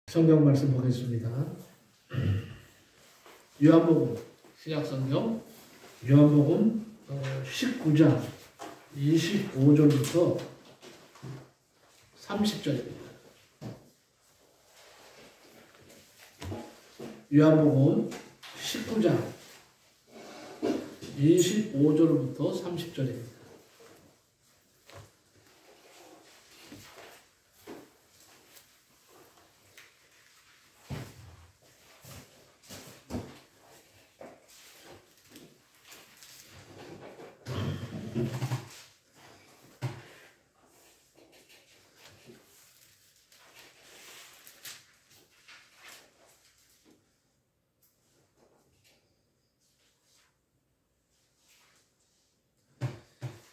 성경 말씀 보겠습니다. 요한복음 신약성경 요한복음 19장 25절부터 30절입니다. 요한복음 19장 25절부터 30절입니다.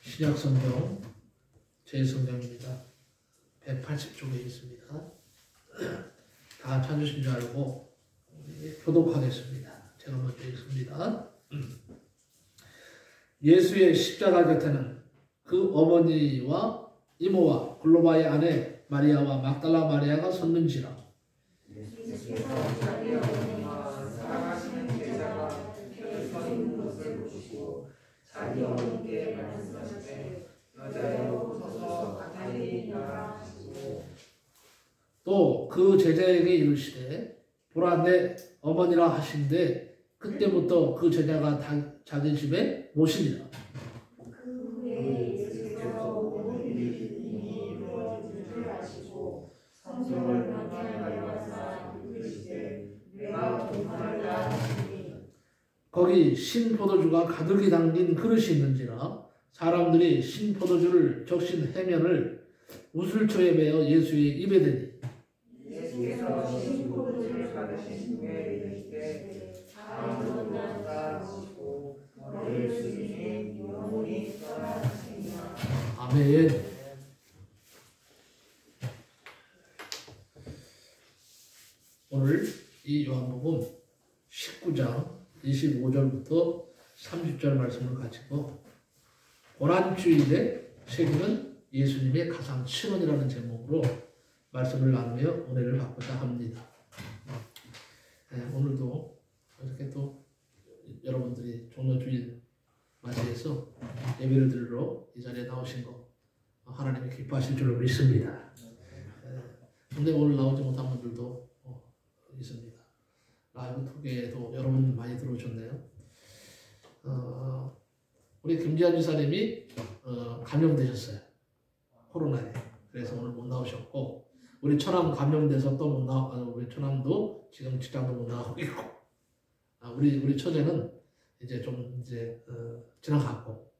신약성경 제 성경입니다. 180쪽에 있습니다. 다 찾으신 줄 알고 교독하겠습니다. 제가 먼저 읽습니다. 예수의 십자가 곁에는 그 어머니와 이모와 글로바의 아내 마리아와 막달라 마리아가 섰는지라. 자기 어머니께 말씀하시되 여자여 서서 가까이니라 하시고 또 그 제자에게 이르시되 보라 내 어머니라 하신데 그때부터 그 제자가 자기 집에 모시니라. 그 후에 예수께서 모든 일이 이루어진 줄 아시고 성경을 명령하여사 이르시되 내가 동하리라 하시니 거기 신포도주가 가득히 담긴 그릇이 있는지라 사람들이 신포도주를 적신 해면을 우슬초에 매어 예수의 입에 대니 예수께서 신포도주를 받으신 후에 이르시되 아무도 나다 하시고 머리를 숙이니 영혼이 떠나시니라. 아멘. 오늘 이 요한복음 19장 25절부터 30절 말씀을 가지고 고난주일에 새기는 예수님의 가상 신원이라는 제목으로 말씀을 나누며 은혜를 받고자 합니다. 오늘도 이렇게 또 여러분들이 종료주일 맞이해서 예배를 드리러 이 자리에 나오신 거 하나님이 기뻐하실 줄로 믿습니다. 근데 오늘 나오지 못한 분들도 있습니다. 라이브 톡에도 여러분 많이 들어오셨네요. 우리 김지한 지사님이 감염되셨어요. 코로나에. 그래서 오늘 못 나오셨고 우리 처남 감염돼서 또 못 우리 처남도 지금 직장도 못 나가고 있고 우리 처제는 이제 좀 지나갔고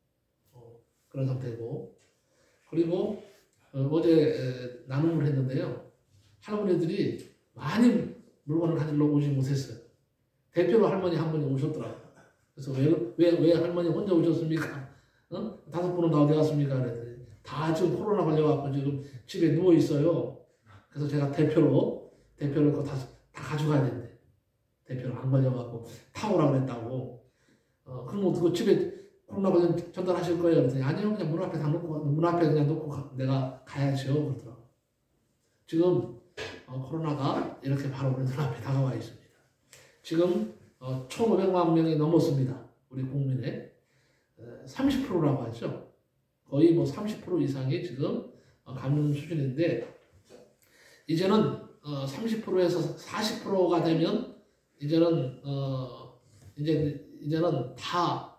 그런 상태고 그리고 어제 나눔을 했는데요. 할머니들이 많이 물건을 가지러 오지 못했어요. 대표로 할머니 한 분이 오셨더라고요. 그래서 왜 할머니 혼자 오셨습니까? 5분은 다 어디 갔습니까? 그랬더니 다 지금 코로나 걸려갖고 지금 집에 누워 있어요. 그래서 제가 대표로 그거 다 가져가야 된대. 대표로 안 걸려갖고 타오라 그랬다고. 그럼 그거 집에 코로나 걸리면 전달하실 거예요? 그랬더니 아니요, 그냥 문 앞에 그냥 놓고 내가 가야죠. 그러더라고요. 지금 코로나가 이렇게 바로 우리 눈앞에 다가와 있습니다. 지금 1,500만 명이 넘었습니다. 우리 국민의 30%라고 하죠. 거의 30% 이상이 지금 감염 수준인데 이제는 30%에서 40%가 되면 이제는 다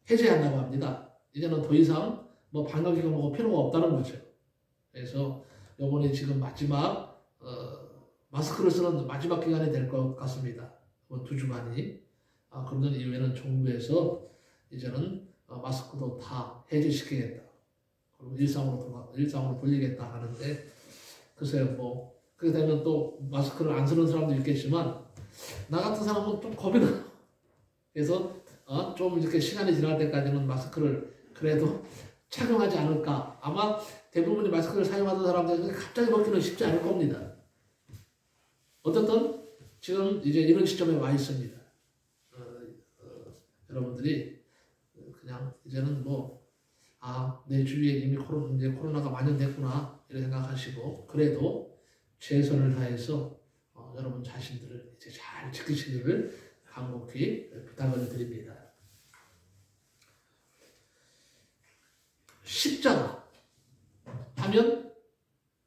해제한다고 합니다. 이제는 더 이상 방역이고 뭐고 필요가 없다는 거죠. 그래서 이번에 지금 마지막 마스크를 쓰는 마지막 기간이 될 것 같습니다. 2주간이. 그러면 이후에는 정부에서 이제는 마스크도 다 해제시키겠다. 그리고 일상으로 돌리겠다 하는데 글쎄요 그렇게 되면 또 마스크를 안 쓰는 사람도 있겠지만 나 같은 사람은 좀 겁이 나요. 그래서 좀 이렇게 시간이 지날 때까지는 마스크를 그래도 착용하지 않을까. 아마 대부분이 마스크를 사용하던 사람들은 갑자기 벗기는 쉽지 않을 겁니다. 어쨌든 지금 이제 이런 시점에 와 있습니다. 여러분들이 그냥 이제는 내 주위에 이미 코로나가 만연됐구나 이렇게 생각하시고 그래도 최선을 다해서 여러분 자신들을 이제 잘 지키시기를 간곡히 부탁을 드립니다. 십자가 하면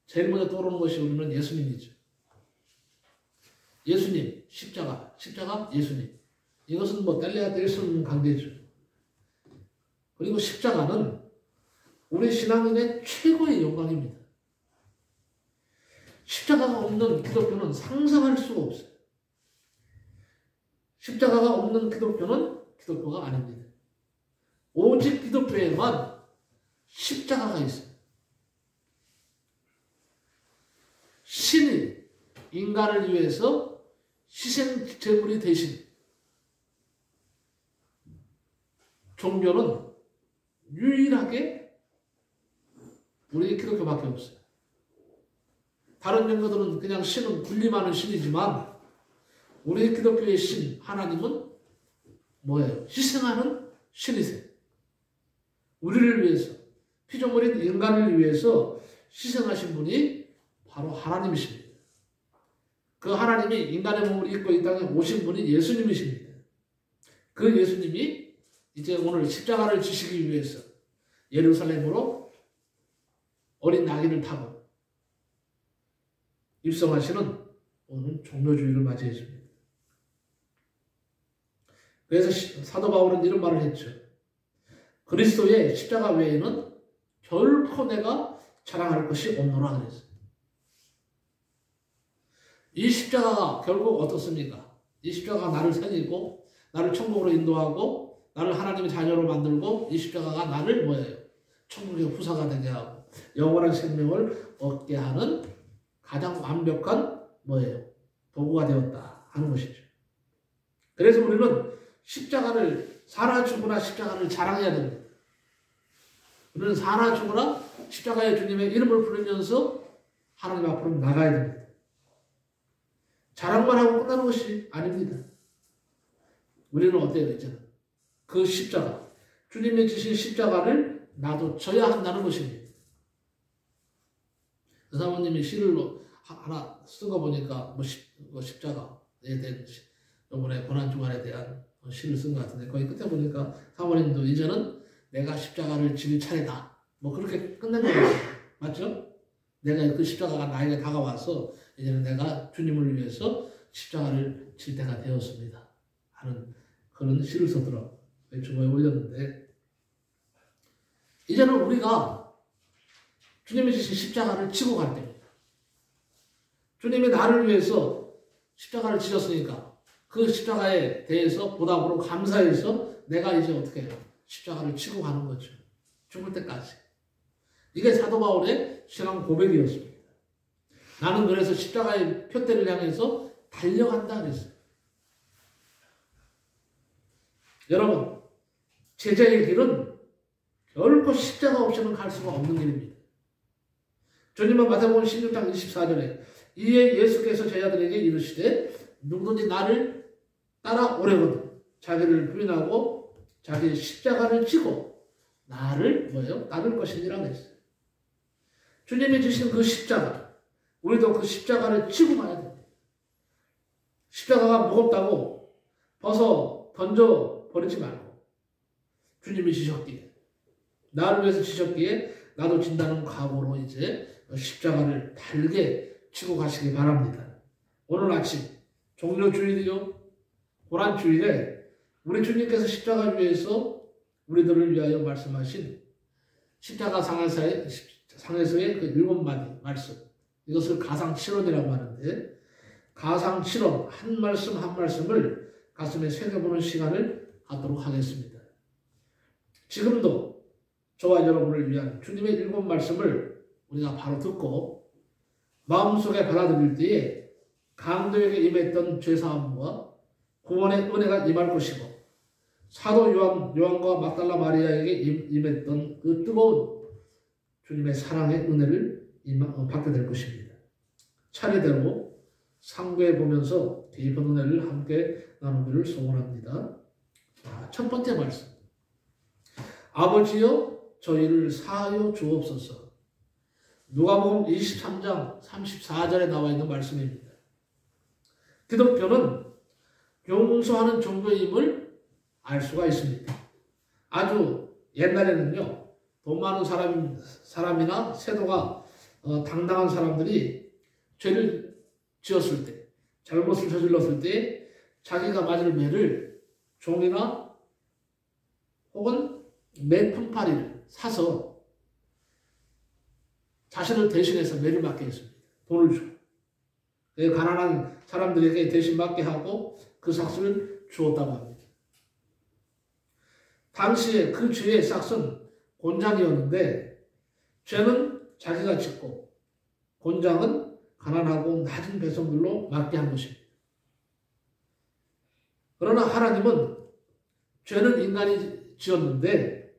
제일 먼저 떠오르는 것이 우리는 예수님이죠. 예수님, 십자가, 예수님. 이것은 뭐 뗄래야 뗄 수 없는 관계죠. 그리고 십자가는 우리 신앙인의 최고의 영광입니다. 십자가가 없는 기독교는 상상할 수가 없어요. 십자가가 없는 기독교는 기독교가 아닙니다. 오직 기독교에만 십자가가 있어요. 신이 인간을 위해서 희생 제물이 되신 종교는 유일하게 우리 기독교밖에 없어요. 다른 종교들은 그냥 신은 군림하는 신이지만 우리 기독교의 신 하나님은 뭐예요? 희생하는 신이세요. 우리를 위해서, 피조물인 인간을 위해서 희생하신 분이 바로 하나님이십니다. 그 하나님이 인간의 몸을 입고 이 땅에 오신 분이 예수님이십니다. 그 예수님이 이제 오늘 십자가를 지시기 위해서 예루살렘으로 어린 나귀를 타고 입성하시는 오늘 종료주의를 맞이해 줍니다. 그래서 사도 바울은 이런 말을 했죠. 그리스도의 십자가 외에는 결코 내가 자랑할 것이 없노라 그랬어요. 이 십자가가 결국 어떻습니까? 이 십자가가 나를 살리고 나를 천국으로 인도하고 나를 하나님의 자녀로 만들고 이 십자가가 나를 뭐예요? 천국의 후사가 되게 하고 영원한 생명을 얻게 하는 가장 완벽한 뭐예요? 도구가 되었다 하는 것이죠. 그래서 우리는 십자가를 사나 죽으나 십자가를 자랑해야 됩니다. 우리는 사나 죽으나 십자가의 주님의 이름을 부르면서 하나님 앞으로 나가야 됩니다. 자랑만 하고 끝나는 것이 아닙니다. 우리는 어때요? 이제는 그 십자가, 주님이 지신 십자가를 나도 져야 한다는 것입니다. 그 사모님이 시를 하나 쓴 거 보니까 십자가에 대한 이번에 고난주간에 대한 시를 쓴 것 같은데 거기 끝에 보니까 사모님도 이제는 내가 십자가를 질 차례다. 뭐 그렇게 끝낸 거예요. 맞죠? 내가 그 십자가가 나에게 다가와서 이제는 내가 주님을 위해서 십자가를 질 때가 되었습니다. 하는 그런 시를 썼더라고요. 주보에 올렸는데 이제는 우리가 주님이 주신 십자가를 지고 갈 때입니다. 주님이 나를 위해서 십자가를 지셨으니까 그 십자가에 대해서 보답으로 감사해서 내가 이제 어떻게 해요? 십자가를 지고 가는 거죠. 죽을 때까지. 이게 사도 바울의 신앙 고백이었습니다. 나는 그래서 십자가의 표대를 향해서 달려간다 그랬어요. 여러분, 제자의 길은 결코 십자가 없이는 갈 수가 없는 길입니다. 주님은 마태복음 16장 24절에 이에 예수께서 제자들에게 이르시되 누구든지 나를 따라오려거든 자기를 부인하고 자기의 십자가를 지고 나를 뭐예요? 따를 것이니라 그랬어요. 주님이 주신 그 십자가, 우리도 그 십자가를 지고 가야 됩니다. 십자가가 무겁다고 벗어 던져 버리지 말고 주님이 지셨기에 나를 위해서 지셨기에 나도 진다는 각오로 이제 십자가를 달게 지고 가시기 바랍니다. 오늘 아침 종료주일이요 고난주일에 우리 주님께서 십자가 위에서 우리들을 위하여 말씀하신 십자가 상에서의 그 7마디 말씀, 이것을 가상칠언이라고 하는데 가상칠언 한 말씀 한 말씀을 가슴에 새겨보는 시간을 갖도록 하겠습니다. 지금도 저와 여러분을 위한 주님의 7말씀을 우리가 바로 듣고 마음속에 받아들일 때에 강도에게 임했던 죄사함과 구원의 은혜가 임할 것이고 사도 요한과 막달라 마리아에게 임했던 그 뜨거운 주님의 사랑의 은혜를 받게 될 것입니다. 차례대로 상고해 보면서 깊은 은혜를 함께 나누기를 소원합니다. 첫 번째 말씀. 아버지여 저희를 사하여 주옵소서. 누가복음 23장 34절에 나와 있는 말씀입니다. 기독교는 용서하는 종교임을 알 수가 있습니다. 아주 옛날에는요, 돈 많은 사람이나 세도가 당당한 사람들이 죄를 지었을 때, 잘못을 저질렀을 때 자기가 맞을 매를 종이나 혹은 매 품팔이를 사서 자신을 대신해서 매를 맞게 했습니다. 돈을 주고. 가난한 사람들에게 대신 맞게 하고 그 삭을 주었다고 합니다. 당시에 그 죄의 삭은 곤장이었는데 죄는 자기가 짓고 곤장은 가난하고 낮은 백성들로 맞게 한 것입니다. 그러나 하나님은 죄는 인간이 지었는데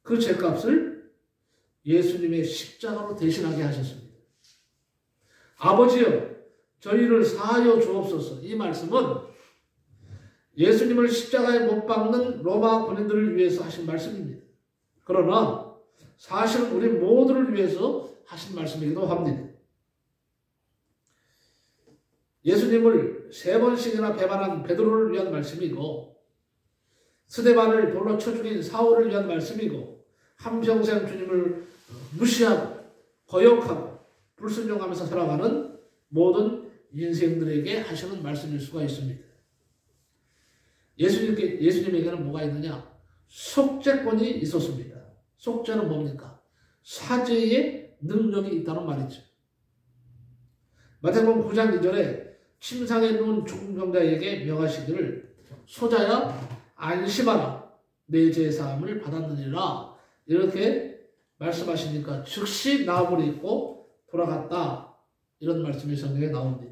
그 죄값을 예수님의 십자가로 대신하게 하셨습니다. 아버지여 저희를 사하여 주옵소서. 이 말씀은 예수님을 십자가에 못 박는 로마 군인들을 위해서 하신 말씀입니다. 그러나 사실은 우리 모두를 위해서 하신 말씀이기도 합니다. 예수님을 3번씩이나 배반한 베드로를 위한 말씀이고 스데반을 돌로 쳐 죽인 사울을 위한 말씀이고 한평생 주님을 무시하고 거역하고 불순종하면서 살아가는 모든 인생들에게 하시는 말씀일 수가 있습니다. 예수님에게는 뭐가 있느냐? 속죄권이 있었습니다. 속죄는 뭡니까? 사죄의 능력이 있다는 말이죠. 마태복음 9장 2절에 침상에 누운 죽은 병자에게 명하시기를 소자야 안심하라 내 죄사함을 받았느니라 이렇게 말씀하시니까 즉시 나음을 입고 돌아갔다. 이런 말씀이 성경에 나옵니다.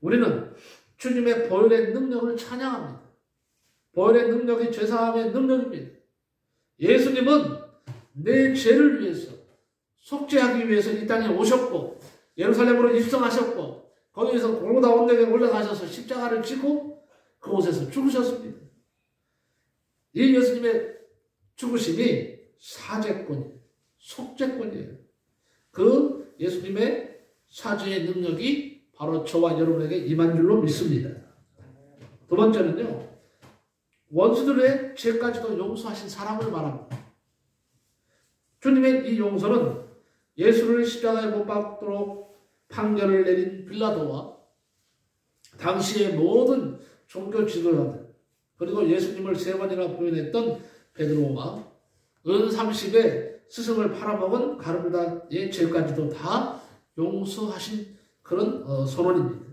우리는 주님의 보혈의 능력을 찬양합니다. 보혈의 능력이 죄사함의 능력입니다. 예수님은 내 죄를 위해서 속죄하기 위해서 이 땅에 오셨고 예루살렘으로 입성하셨고 거기에서 골고다 언덕에 올라가셔서 십자가를 지고 그곳에서 죽으셨습니다. 이 예수님의 죽으심이 사죄권이에요. 속죄권이에요. 그 예수님의 사죄의 능력이 바로 저와 여러분에게 임한 줄로 믿습니다. 두 번째는요. 원수들의 죄까지도 용서하신 사람을 말합니다. 주님의 이 용서는 예수를 십자가에 못 박도록 판결을 내린 빌라도와 당시의 모든 종교 지도자들 그리고 예수님을 3번이나 부인했던 베드로와 은 30에 스승을 팔아먹은 가룟유다의 죄까지도 다 용서하신 그런 선언입니다.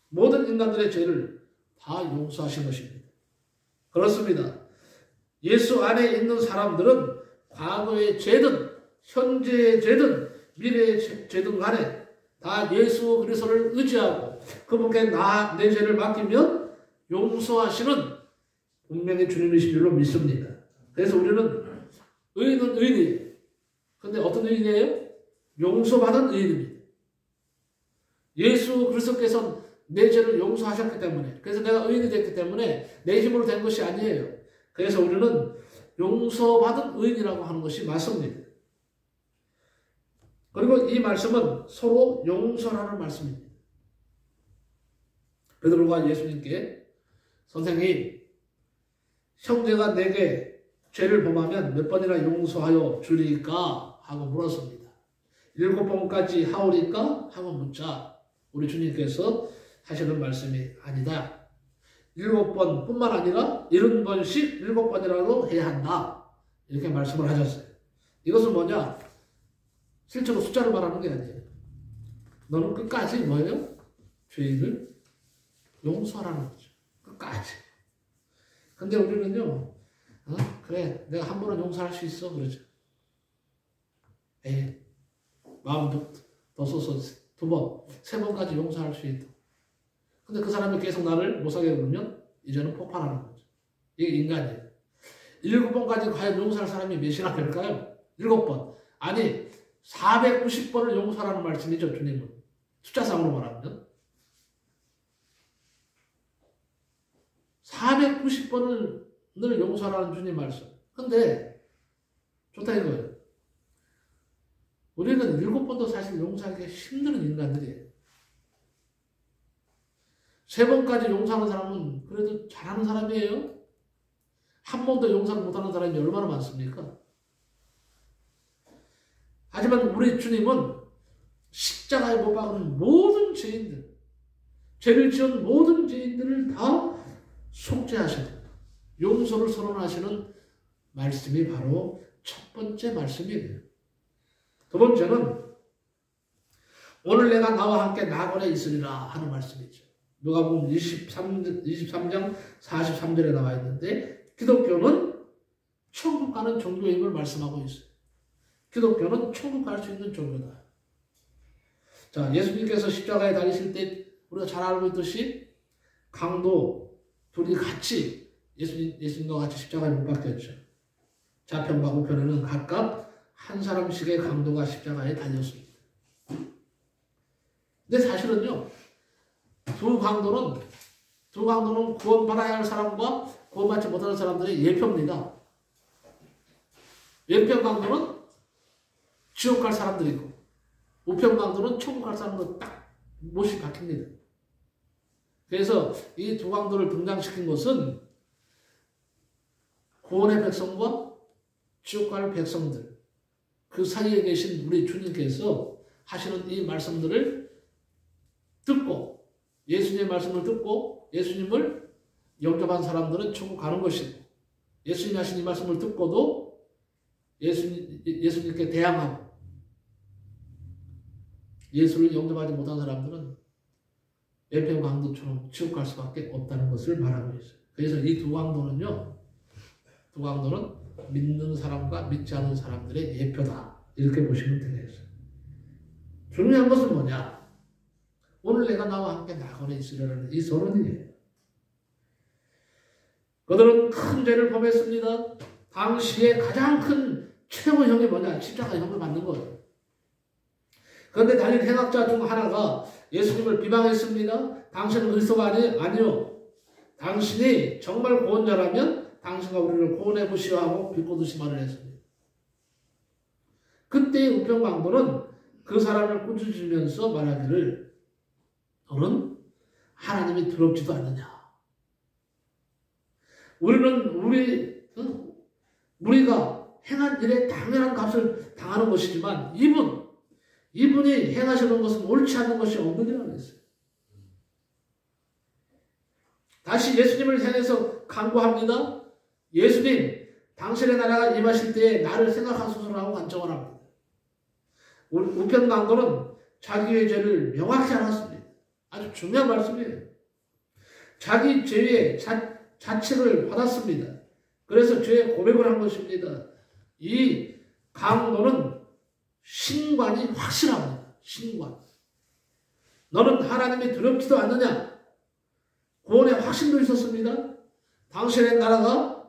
모든 인간들의 죄를 다 용서하신 것입니다. 그렇습니다. 예수 안에 있는 사람들은 과거의 죄든 현재의 죄든 미래의 죄든 간에 다 예수 그리스도를 의지하고 그분께 내 죄를 맡기면 용서하시는 분명히 주님이신 줄로 믿습니다. 그래서 우리는 의인은 의인이에요. 근데 어떤 의인이에요? 용서받은 의인입니다. 예수 그리스도께서는 내 죄를 용서하셨기 때문에 그래서 내가 의인이 됐기 때문에 내 힘으로 된 것이 아니에요. 그래서 우리는 용서받은 의인이라고 하는 것이 맞습니다. 그리고 이 말씀은 서로 용서라는 말씀입니다. 베드로가 예수님께 선생님 형제가 내게 죄를 범하면 몇 번이나 용서하여 주리까? 하고 물었습니다. 7번까지 하오리까? 하고 묻자 우리 주님께서 하시는 말씀이 아니다. 7번 뿐만 아니라 70번씩 7번이라도 해야 한다. 이렇게 말씀을 하셨어요. 이것은 뭐냐? 실제로 숫자를 말하는 게 아니에요. 너는 끝까지 뭐예요? 죄인을 용서하라는 거죠. 끝까지. 근데 우리는요, 그래, 내가 한 번은 용서할 수 있어. 그러죠. 에이, 마음 더 써서 2번, 3번까지 용서할 수 있다. 근데 그 사람이 계속 나를 못 사게 그러면 이제는 폭발하는 거죠. 이게 인간이에요. 7번까지 과연 용서할 사람이 몇이나 될까요? 7번. 아니, 490번을 용서하라는 말씀이죠, 주님은. 숫자상으로 말하면. 490번을 용서하라는 주님 말씀. 근데, 좋다 이거예요. 우리는 7번도 사실 용서하기가 힘든 인간들이에요. 3번까지 용서하는 사람은 그래도 잘하는 사람이에요. 한 번도 용서를 못하는 사람이 얼마나 많습니까? 하지만 우리 주님은 십자가에 못 박은 모든 죄인들, 죄를 지은 모든 죄인들을 다 속죄하시고 용서를 선언하시는 말씀이 바로 첫 번째 말씀이에요. 두 번째는 오늘 내가 나와 함께 낙원에 있으리라 하는 말씀이죠. 누가복음 23장 43절에 나와 있는데 기독교는 천국 가는 종교임을 말씀하고 있어요. 기독교는 천국 갈 수 있는 종교다. 자, 예수님께서 십자가에 달리실 때 우리가 잘 알고 있듯이 강도 둘이 같이 예수님과 같이 십자가에 못 박혔죠. 좌편과 우편에는 각각 한 사람씩의 강도가 십자가에 달렸습니다. 근데 사실은요, 두 강도는 구원받아야 할 사람과 구원받지 못하는 사람들의 예표입니다. 왼편 강도는 지옥 갈 사람들이고 우편 강도는 천국 갈 사람들 딱 못이 박힙니다. 그래서 이 두 강도를 등장시킨 것은 구원의 백성과 지옥 갈 백성들, 그 사이에 계신 우리 주님께서 하시는 이 말씀들을 듣고 예수님의 말씀을 듣고 예수님을 영접한 사람들은 천국 가는 것이고 예수님이 하신 이 말씀을 듣고도 예수님께 대항하고 예수를 영접하지 못한 사람들은 에페오 강도처럼 지옥 갈 수밖에 없다는 것을 말하고 있어요. 그래서 이 두 강도는 믿는 사람과 믿지 않는 사람들의 예표다. 이렇게 보시면 되겠어요. 중요한 것은 뭐냐? 오늘 내가 나와 함께 낙원에 있으려는 이 선언이에요. 그들은 큰 죄를 범했습니다. 당시에 가장 큰 최고형이 뭐냐? 십자가형을 받는 거예요. 그런데 단일 행악자 중 하나가 예수님을 비방했습니다. 당신은 그리스도가 아니요. 당신이 정말 구원자라면 당신과 우리를 구원해 보시오 하고 비꼬듯이 말을 했습니다. 그때 우편강도는 그 사람을 꾸짖으면서 말하기를 너는 하나님이 두렵지도 않느냐. 우리가 행한 일에 당연한 값을 당하는 것이지만 이분이 행하시는 것은 옳지 않은 것이 없느냐고 했어요. 다시 예수님을 향해서 간구합니다. 예수님, 당신의 나라가 임하실 때에 나를 생각하소서라고 간청을 합니다. 우편강도는 자기의 죄를 명확히 알았습니다. 아주 중요한 말씀이에요. 자기 죄의 자책을 받았습니다. 그래서 죄의 고백을 한 것입니다. 이 강도는 신관이 확실합니다. 신관. 너는 하나님이 두렵지도 않느냐? 구원의 확신도 있었습니다. 당신의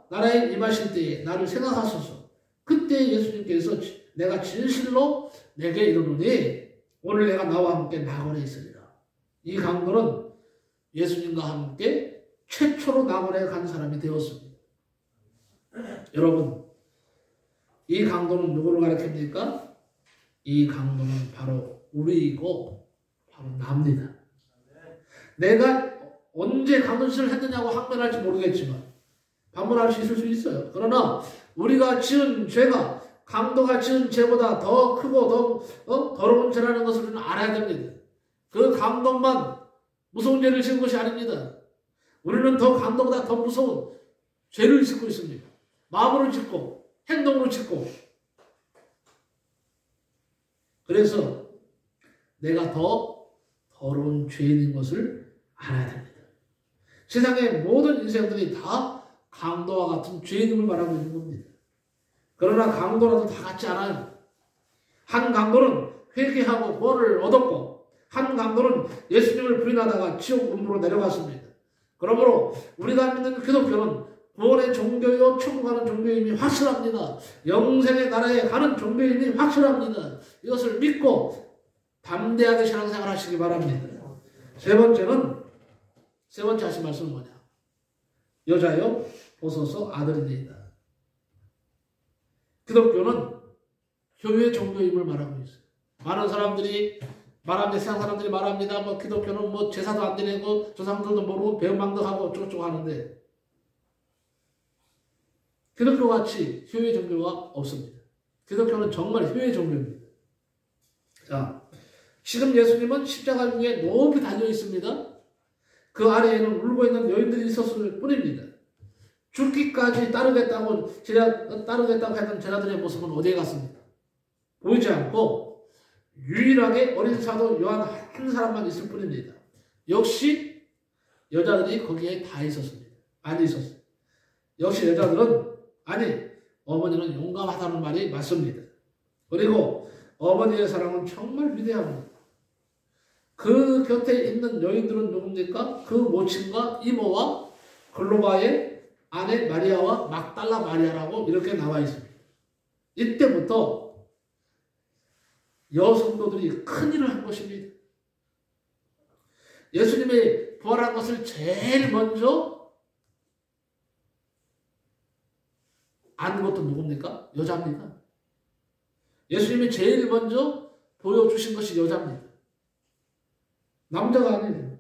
나라에 임하실 때에 나를 생각하소서. 그때 예수님께서 내가 진실로 내게 이르노니 오늘 내가 나와 함께 낙원에 있으리라. 이 강도는 예수님과 함께 최초로 낙원에 간 사람이 되었습니다. 여러분, 이 강도는 누구를 가리킵니까? 이 강도는 바로 우리이고 바로 나입니다. 내가 언제 강도짓을 했느냐고 항변할지 모르겠지만 반문할 수 있을 수 있어요. 그러나 우리가 지은 죄가 강도가 지은 죄보다 더 크고 더 더러운 죄라는 것을 우리는 알아야 됩니다. 그 강도만 무서운 죄를 지은 것이 아닙니다. 우리는 더 강도보다 더 무서운 죄를 짓고 있습니다. 마음으로 짓고 행동으로 짓고. 그래서 내가 더 더러운 죄인인 것을 알아야 됩니다. 세상의 모든 인생들이 다 강도와 같은 죄인임을 말하고 있는 겁니다. 그러나 강도라도 다 같지 않아요. 한 강도는 회개하고 구원을 얻었고 한 강도는 예수님을 부인하다가 지옥 음부로 내려갔습니다. 그러므로 우리가 믿는 기독교는 구원의 종교요 천국 가는 종교임이 확실합니다. 영생의 나라에 가는 종교임이 확실합니다. 이것을 믿고 담대하게 신앙생활 하시기 바랍니다. 세 번째 하신 말씀은 뭐냐? 여자여 보소서 아들이니이다. 기독교는 교회의 종교임을 말하고 있어요. 많은 사람들이 말합니다. 세상 사람들이 말합니다. 뭐 기독교는 뭐 제사도 안 드리고 조상들도 모르고 배은망덕하고 어쩌고저쩌고 하는데 기독교같이 효의 종교가 없습니다. 기독교는 정말 효의 종교입니다. 자, 지금 예수님은 십자가 위에 높이 달려 있습니다. 그 아래에는 울고 있는 여인들이 있었을 뿐입니다. 죽기까지 따르겠다고 했던 제자들의 모습은 어디에 갔습니까? 보이지 않고 유일하게 어린 사도 요한 한 사람만 있을 뿐입니다. 역시 여자들이 거기에 다 있었습니다. 많이 있었어요. 역시 여자들은 아니 어머니는 용감하다는 말이 맞습니다. 그리고 어머니의 사랑은 정말 위대합니다. 그 곁에 있는 여인들은 누굽니까? 그 모친과 이모와 글로바의 아내 마리아와 막달라 마리아라고 이렇게 나와 있습니다. 이때부터 여성도들이 큰일을 한 것입니다. 예수님이 부활한 것을 제일 먼저 안 것도 누굽니까? 여자입니다. 예수님이 제일 먼저 보여주신 것이 여자입니다. 남자가 아니에요.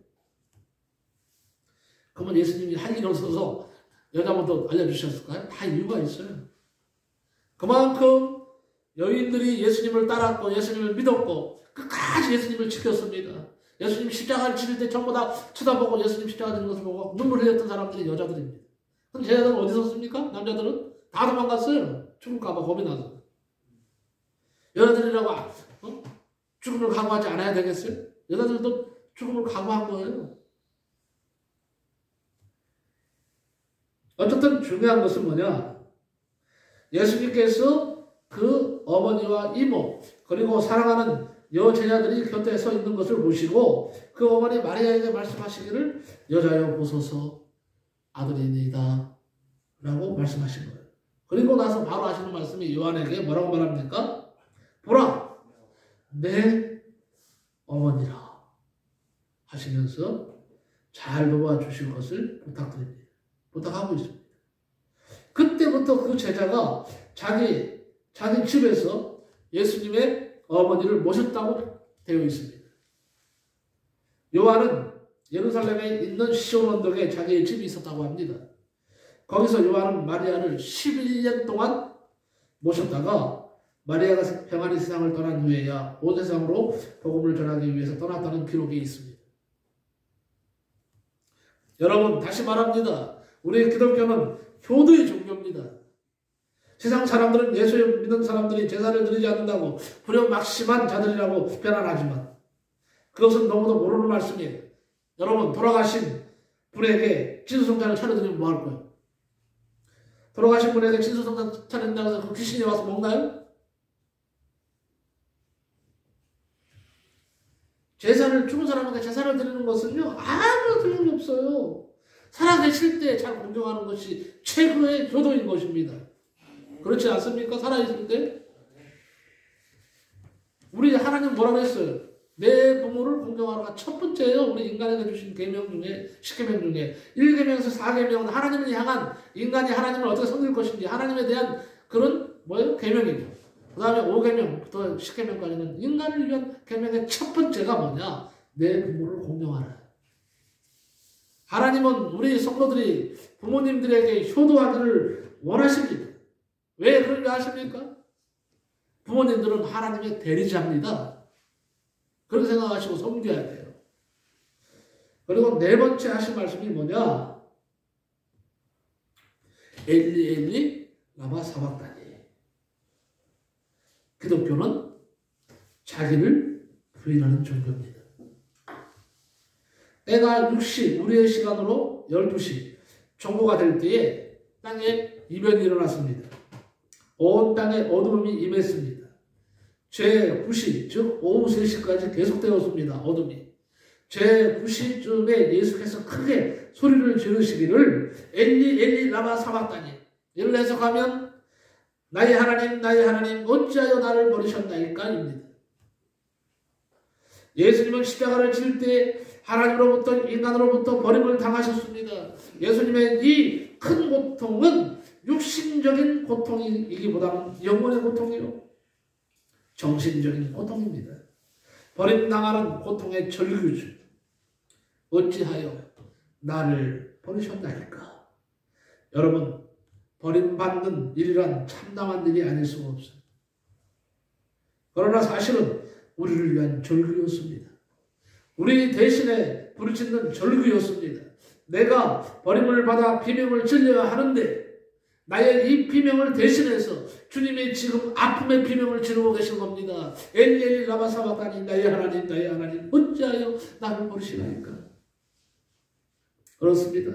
그러면 예수님이 할 일 없어서 여자부터 알려주셨을까요? 다 이유가 있어요. 그만큼 여인들이 예수님을 따랐고 예수님을 믿었고 끝까지 예수님을 지켰습니다. 예수님 십자가를 지를 때 전부 다 쳐다보고 예수님 십자가 지는 것을 보고 눈물 흘렸던 사람들이 여자들입니다. 그럼 제자들은 어디 섰습니까? 남자들은 다 도망갔어요. 죽을까봐 겁이 나서. 여자들이라고 죽음을 각오하지 않아야 되겠어요? 여자들도 죽음을 각오한 거예요. 어쨌든 중요한 것은 뭐냐? 예수님께서 그 어머니와 이모 그리고 사랑하는 여제자들이 곁에 서 있는 것을 보시고 그 어머니 마리아에게 말씀하시기를 여자여 보소서 아들이니이다 라고 말씀하신 거예요. 그리고 나서 바로 하시는 말씀이 요한에게 뭐라고 말합니까? 보라 내 어머니라 하시면서 잘 도와주실 것을 부탁드립니다. 부탁하고 있습니다. 그때부터 그 제자가 자기 집에서 예수님의 어머니를 모셨다고 되어 있습니다. 요한은 예루살렘에 있는 시온 언덕에 자기의 집이 있었다고 합니다. 거기서 요한은 마리아를 11년 동안 모셨다가 마리아가 평안히 세상을 떠난 후에야 온 세상으로 복음을 전하기 위해서 떠났다는 기록이 있습니다. 여러분 다시 말합니다. 우리 기독교는 효도의 종교입니다. 세상 사람들은 예수 믿는 사람들이 제사를 드리지 않는다고 불효막심한 자들이라고 비난하지만 그것은 너무도 모르는 말씀이에요. 여러분 돌아가신 분에게 진수성찬을 차려드리면 뭐 할 거예요? 돌아가신 분에게 진수성찬 차린다고 해서 그 귀신이 와서 먹나요? 죽은 사람에게 제사를 드리는 것은요 아무 소용이 없어요. 살아계실 때 잘 공경하는 것이 최고의 효도인 것입니다. 그렇지 않습니까? 살아있을 때 우리 하나님 뭐라고 했어요? 내 부모를 공경하라가 첫 번째예요. 우리 인간에게 주신 계명 중에 10계명 중에 1계명에서 4계명은 하나님을 향한 인간이 하나님을 어떻게 섬길 것인지 하나님에 대한 그런 계명이고 그 다음에 5계명부터 10계명까지는 인간을 위한 계명의 첫 번째가 뭐냐? 내 부모를 공경하라. 하나님은 우리 성도들이 부모님들에게 효도하기를 원하십니다. 왜 그렇게 하십니까? 부모님들은 하나님의 대리자입니다. 그렇게 생각하시고 섬겨야 돼요. 그리고 네 번째 하신 말씀이 뭐냐? 엘리 엘리 라마 사박다니. 기독교는 자기를 부인하는 종교입니다. 때가 6시 우리의 시간으로 12시 정오가 될 때에 땅에 이변이 일어났습니다. 온 땅에 어둠이 임했습니다. 제9시 즉 오후 3시까지 계속되었습니다. 어둠이. 제9시쯤에 예수께서 크게 소리를 지르시기를 엘리 엘리 라마 사박다니. 이를 해석하면 나의 하나님 어찌하여 나를 버리셨나이까 입니다. 예수님은 십자가를 질 때 하나님으로부터 인간으로부터 버림을 당하셨습니다. 예수님의 이 큰 고통은 육신적인 고통이기보다는 영혼의 고통이요. 정신적인 고통입니다. 버림당하는 고통의 절규죠. 어찌하여 나를 버리셨나이까. 여러분, 버림받는 일이란 참담한 일이 아닐 수가 없어요. 그러나 사실은 우리를 위한 절규였습니다. 우리 대신에 부르짖는 절규였습니다. 내가 버림을 받아 비명을 질려야 하는데 나의 이 비명을 대신해서 주님이 지금 아픔의 비명을 지르고 계신 겁니다. 엘리 엘리 라마 사바다니 나의 하나님 나의 하나님 어찌하여 나를 버리시나이까. 그렇습니다.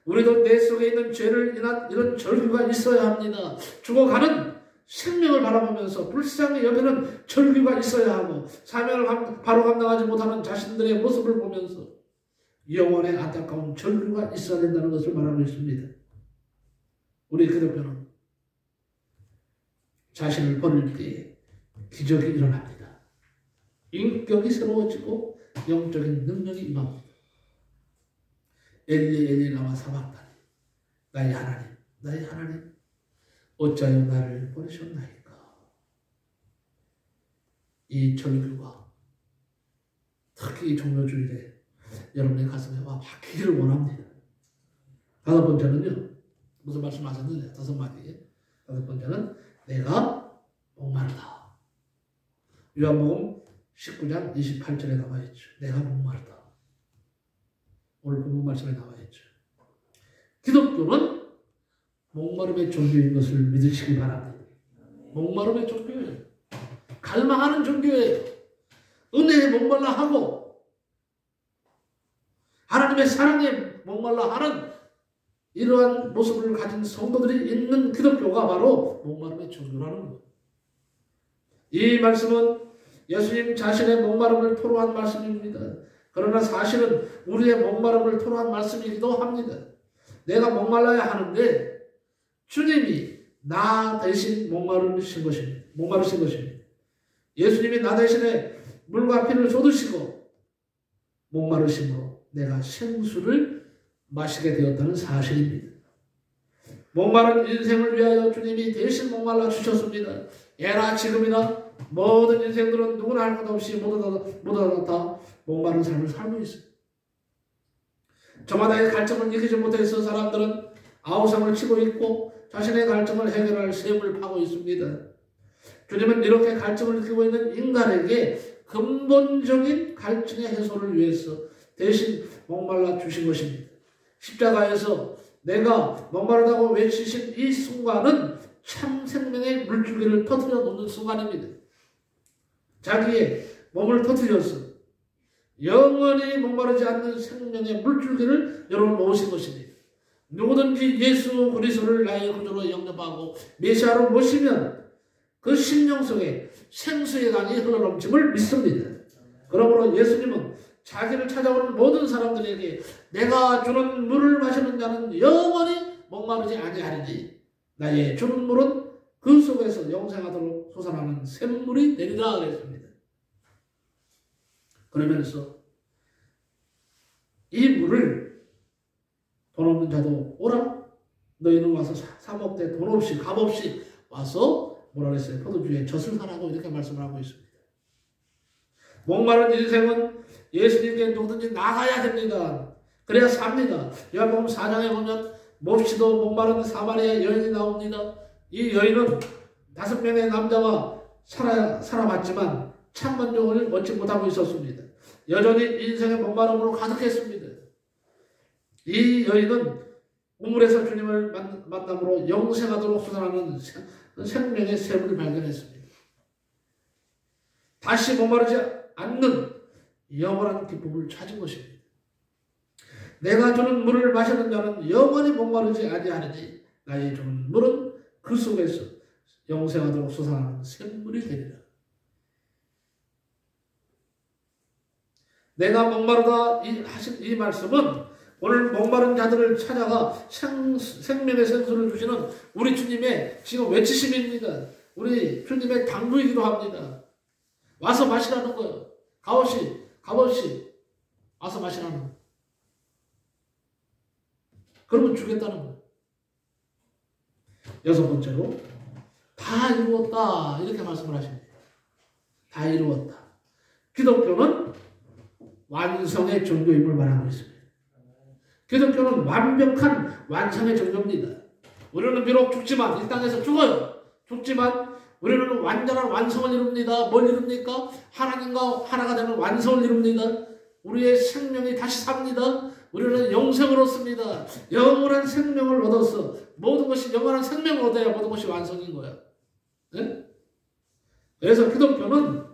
우리도 내 속에 있는 죄를 인한 이런 절규가 있어야 합니다. 죽어가는 생명을 바라보면서 불쌍히 여기는 절규가 있어야 하고 사명을 바로 감당하지 못하는 자신들의 모습을 보면서 영혼의 안타까운 절규가 있어야 된다는 것을 말하고 있습니다. 우리 기독교는 자신을 버릴 때에 기적이 일어납니다. 인격이 새로워지고 영적인 능력이 임합니다. 엘리 엘리 라마 사박다니 나의 하나님 나의 하나님 어찌하여 나를 버리셨나이까. 이 절규가 특히 종료주일에 여러분의 가슴에 와 박히기를 원합니다. 다섯 번째는요. 무슨 말씀하셨는데 다섯 마디. 다섯 번째는 내가 목마르다. 요한복음 19장 28절에 나와 있죠. 내가 목마르다. 오늘 본문 말씀에 나와 있죠. 기독교는 목마름의 종교인 것을 믿으시기 바랍니다. 목마름의 종교예요. 갈망하는 종교예요. 은혜에 목말라 하고 하나님의 사랑에 목말라 하는 이러한 모습을 가진 성도들이 있는 기독교가 바로 목마름의 종교라는 거예요. 이 말씀은 예수님 자신의 목마름을 토로한 말씀입니다. 그러나 사실은 우리의 목마름을 토로한 말씀이기도 합니다. 내가 목말라야 하는데 주님이 나 대신 목마르신 것입니다. 예수님이 나 대신에 물과 피를 쏟으시고 목마르심으로 내가 생수를 마시게 되었다는 사실입니다. 목마른 인생을 위하여 주님이 대신 목말라 주셨습니다. 예나 지금이나 모든 인생들은 누구나 할 것 없이 모두 다 목마른 삶을 살고 있어요. 저마다의 갈증을 이기지 못해서 사람들은 아우성을 치고 있고 자신의 갈증을 해결할 셈을 파고 있습니다. 주님은 이렇게 갈증을 느끼고 있는 인간에게 근본적인 갈증의 해소를 위해서 대신 목말라 주신 것입니다. 십자가에서 내가 목마르다고 외치신 이 순간은 참 생명의 물줄기를 터뜨려 놓는 순간입니다. 자기의 몸을 터뜨려서 영원히 목마르지 않는 생명의 물줄기를 열어놓으신 것입니다. 누구든지 예수 그리스도를 나의 구주로 영접하고 메시아로 모시면 그 심령 속에 생수의 강이 흘러넘침을 믿습니다. 그러므로 예수님은 자기를 찾아오는 모든 사람들에게 내가 주는 물을 마시는 자는 영원히 목마르지 아니하리니 나의 주는 물은 그 속에서 영생하도록 솟아나는 샘물이 되리라 그랬습니다. 그러면서 이 물을 돈 없는 자도 오라. 너희는 와서 사 먹되 돈 없이 값 없이 와서 뭐라 그랬어요? 포도주에 젖을 사라고 이렇게 말씀을 하고 있습니다. 목마른 인생은 예수님께 누구든지 나가야 됩니다. 그래야 삽니다. 요한복음 4장에 보면 몹시도 목마른 사마리아 여인이 나옵니다. 이 여인은 5명의 남자와 살아봤지만 참 만족을 얻지 못하고 있었습니다. 여전히 인생의 목마름으로 가득했습니다. 이 여인은 우물에서 주님을 만남으로 영생하도록 솟아나는 생명의 샘을 발견했습니다. 다시 목마르지 않는 영원한 기쁨을 찾은 것입니다. 내가 주는 물을 마시는 자는 영원히 목마르지 아니하리니 나의 주는 물은 그 속에서 영생하도록 솟아나는 샘물이 되리라. 내가 목마르다 하신 이 말씀은 오늘 목마른 자들을 찾아가 생명의 생수를 주시는 우리 주님의 지금 외치심입니다. 우리 주님의 당부이기도 합니다. 와서 마시라는 거예요. 값없이 와서 마시라는 거예요. 그러면 주겠다는 거예요. 여섯 번째로 다 이루었다 이렇게 말씀을 하십니다. 다 이루었다. 기독교는 완성의 종교임을 말하고 있습니다. 기독교는 완벽한 완성의 종교입니다. 우리는 비록 죽지만 이 땅에서 죽어요. 죽지만 우리는 완전한 완성을 이룹니다. 뭘 이룹니까? 하나님과 하나가 되는 완성을 이룹니다. 우리의 생명이 다시 삽니다. 우리는 영생을 얻습니다. 영원한 생명을 얻어서 모든 것이 영원한 생명을 얻어야 모든 것이 완성인 거야. 네? 그래서 기독교는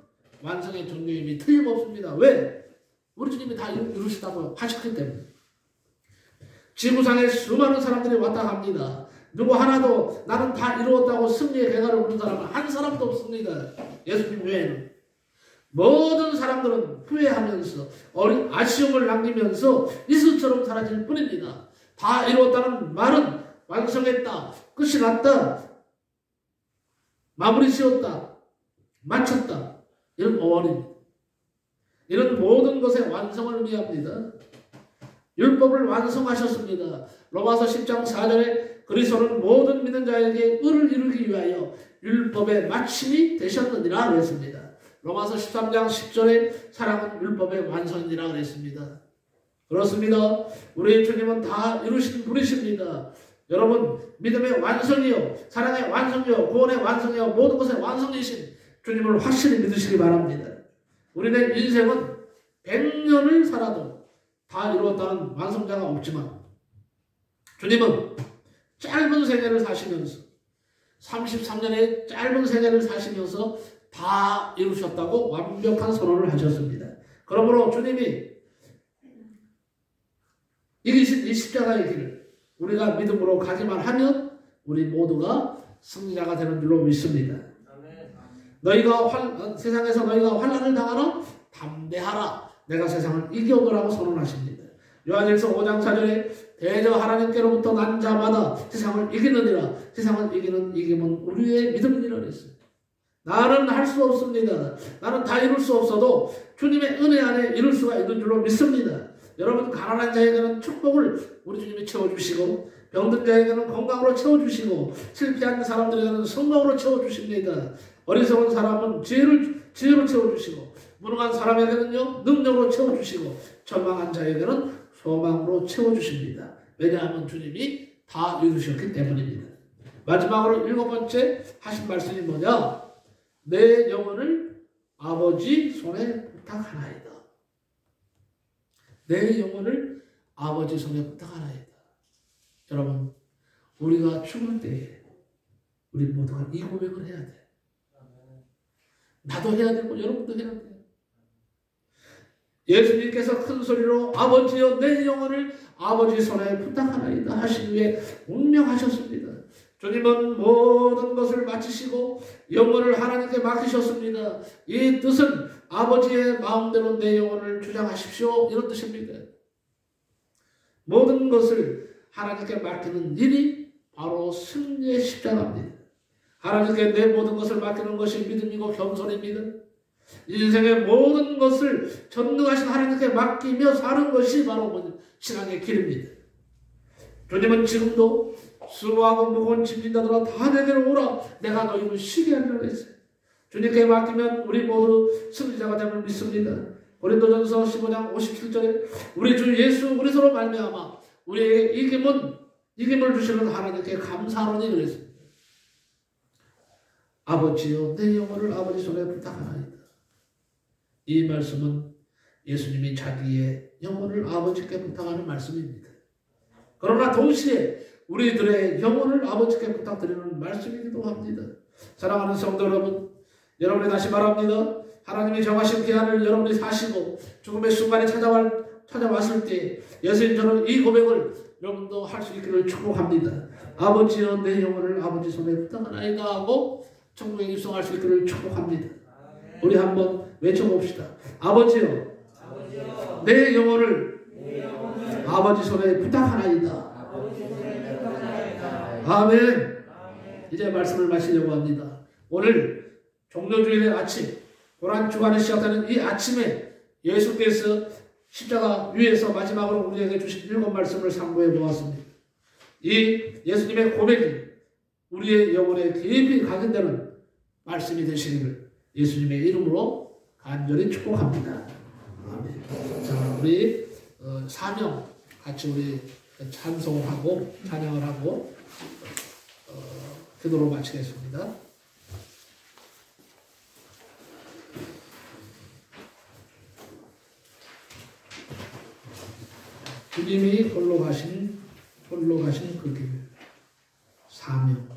완성의 종교임이 틀림없습니다. 왜? 우리 주님이 다 이루시다고 하셨기 때문에. 지구상에 수많은 사람들이 왔다 갑니다. 누구 하나도 나는 다 이루었다고 승리의 개가를 부른 사람은 한 사람도 없습니다. 예수님 외에는. 모든 사람들은 후회하면서 아쉬움을 남기면서 이슬처럼 사라질 뿐입니다. 다 이루었다는 말은 완성했다, 끝이 났다, 마무리 지었다, 마쳤다, 이런 어원입니다. 이런 모든 것의 완성을 의미합니다. 율법을 완성하셨습니다. 로마서 10장 4절에 그리스도는 모든 믿는 자에게 의를 이루기 위하여 율법의 마침이 되셨느니라 그랬습니다. 로마서 13장 10절에 사랑은 율법의 완성이라 그랬습니다. 그렇습니다. 우리 주님은 다 이루신 분이십니다. 여러분, 믿음의 완성이요, 사랑의 완성이요, 구원의 완성이요, 모든 것의 완성이신 주님을 확실히 믿으시기 바랍니다. 우리는 인생은 100년을 살아도 다 이루었다는 완성자가 없지만 주님은 짧은 생애를 사시면서 33년의 짧은 생애를 사시면서 다 이루셨다고 완벽한 선언을 하셨습니다. 그러므로 주님이 이기신 이 십자가의 길을 우리가 믿음으로 가기만 하면 우리 모두가 승리자가 되는 줄로 믿습니다. 세상에서 너희가 환난을 당하나 담대하라. 내가 세상을 이겨보라고 선언하십니다. 요한일서 5장 4절에 대저 하나님께로부터 난 자마다 세상을 이기느니라. 세상을 이기는 이김은 우리의 믿음이니라 그랬습니다. 나는 할 수 없습니다. 나는 다 이룰 수 없어도 주님의 은혜 안에 이룰 수가 있는 줄로 믿습니다. 여러분, 가난한 자에게는 축복을 우리 주님이 채워주시고 병든 자에게는 건강으로 채워주시고 실패한 사람들에게는 성공으로 채워주십니다. 어리석은 사람은 지혜로 채워주시고 무능한 사람에게는요 능력으로 채워주시고 절망한 자에게는 소망으로 채워주십니다. 왜냐하면 주님이 다 이루셨기 때문입니다. 마지막으로 7번째 하신 말씀이 뭐냐? 내 영혼을 아버지 손에 부탁하나이다. 내 영혼을 아버지 손에 부탁하나이다. 여러분, 우리가 죽을 때에 우리 모두가 이 고백을 해야 돼. 나도 해야 되고 여러분도 해야 돼. 예수님께서 큰 소리로 아버지여 내 영혼을 아버지 손에 부탁하나이다 하신 후에 운명하셨습니다. 주님은 모든 것을 마치시고 영혼을 하나님께 맡기셨습니다. 이 뜻은 아버지의 마음대로 내 영혼을 주장하십시오, 이런 뜻입니다. 모든 것을 하나님께 맡기는 일이 바로 승리의 십자가입니다. 하나님께 내 모든 것을 맡기는 것이 믿음이고 겸손입니다. 인생의 모든 것을 전능하신 하나님께 맡기며 사는 것이 바로 신앙의 길입니다. 주님은 지금도 수고하고 무거운 짐진 자들아 다 내게로 오라. 내가 너희를 쉬게 하리라 했어요. 주님께 맡기면 우리 모두 승리자가 됨을 믿습니다. 고린도전서 15장 57절에 우리 주 예수 그리스도로 말미암아 우리에게 이김을 주시는 하나님께 감사하노니 그랬습니다. 아버지여 내 영혼을 아버지 손에 부탁하나이다. 이 말씀은 예수님이 자기의 영혼을 아버지께 부탁하는 말씀입니다. 그러나 동시에 우리들의 영혼을 아버지께 부탁드리는 말씀이기도 합니다. 사랑하는 성도 여러분, 여러분이 다시 말합니다. 하나님이 정하신 기한을 여러분이 사시고 죽음의 순간에 찾아왔을 때 예수님처럼 이 고백을 여러분도 할 수 있기를 축복합니다. 아버지여 내 영혼을 아버지 손에 부탁하나이다 하고 천국에 입성할 수 있기를 축복합니다. 우리 한번 외쳐봅시다. 아버지여 내 영혼을 아버지 손에 부탁하나이다. 아멘. 이제 말씀을 마치려고 합니다. 오늘 종료주일의 아침, 고난주간에 시작되는 이 아침에 예수께서 십자가 위에서 마지막으로 우리에게 주신 7 말씀을 상고해 보았습니다. 이 예수님의 고백이 우리의 영혼에 깊이 각인되는 말씀이 되시기를 예수님의 이름으로 간절히 축복합니다. 아멘. 자, 우리 사명 같이 우리 찬송을 하고 찬양을 하고 기도로 마치겠습니다. 주님이 홀로 가신 그 길, 사명.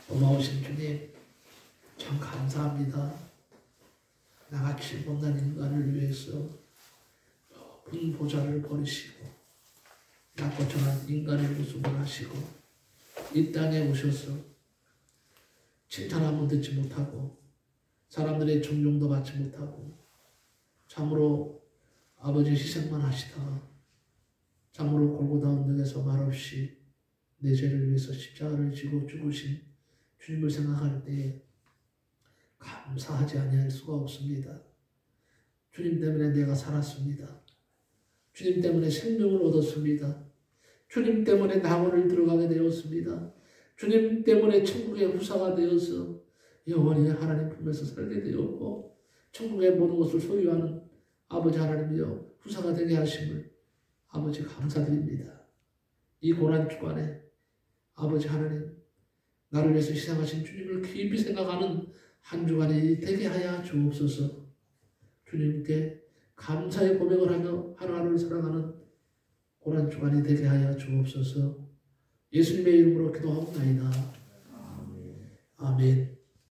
고마우신 주님, 참 감사합니다. 나같이 못난 인간을 위해서 높은 보좌를 버리시고 나고천한 인간의 모습을 하시고 이 땅에 오셔서 칭찬 한번 듣지 못하고 사람들의 존경도 받지 못하고 참으로 아버지 희생만 하시다가 참으로 골고다 언덕에서 말없이 내 죄를 위해서 십자가를 지고 죽으신 주님을 생각할 때 감사하지 아니할 수가 없습니다. 주님 때문에 내가 살았습니다. 주님 때문에 생명을 얻었습니다. 주님 때문에 낙원을 들어가게 되었습니다. 주님 때문에 천국의 후사가 되어서 영원히 하나님 품에서 살게 되었고 천국의 모든 것을 소유하는 아버지 하나님이여 후사가 되게 하심을 아버지 감사드립니다. 이 고난 주간에 아버지 하나님 나를 위해서 희생하신 주님을 깊이 생각하는 한 주간이 되게 하여 주옵소서. 주님께 감사의 고백을 하며 하루하루를 살아가는 고난 주간이 되게 하여 주옵소서. 예수님의 이름으로 기도하옵나이다. 아멘.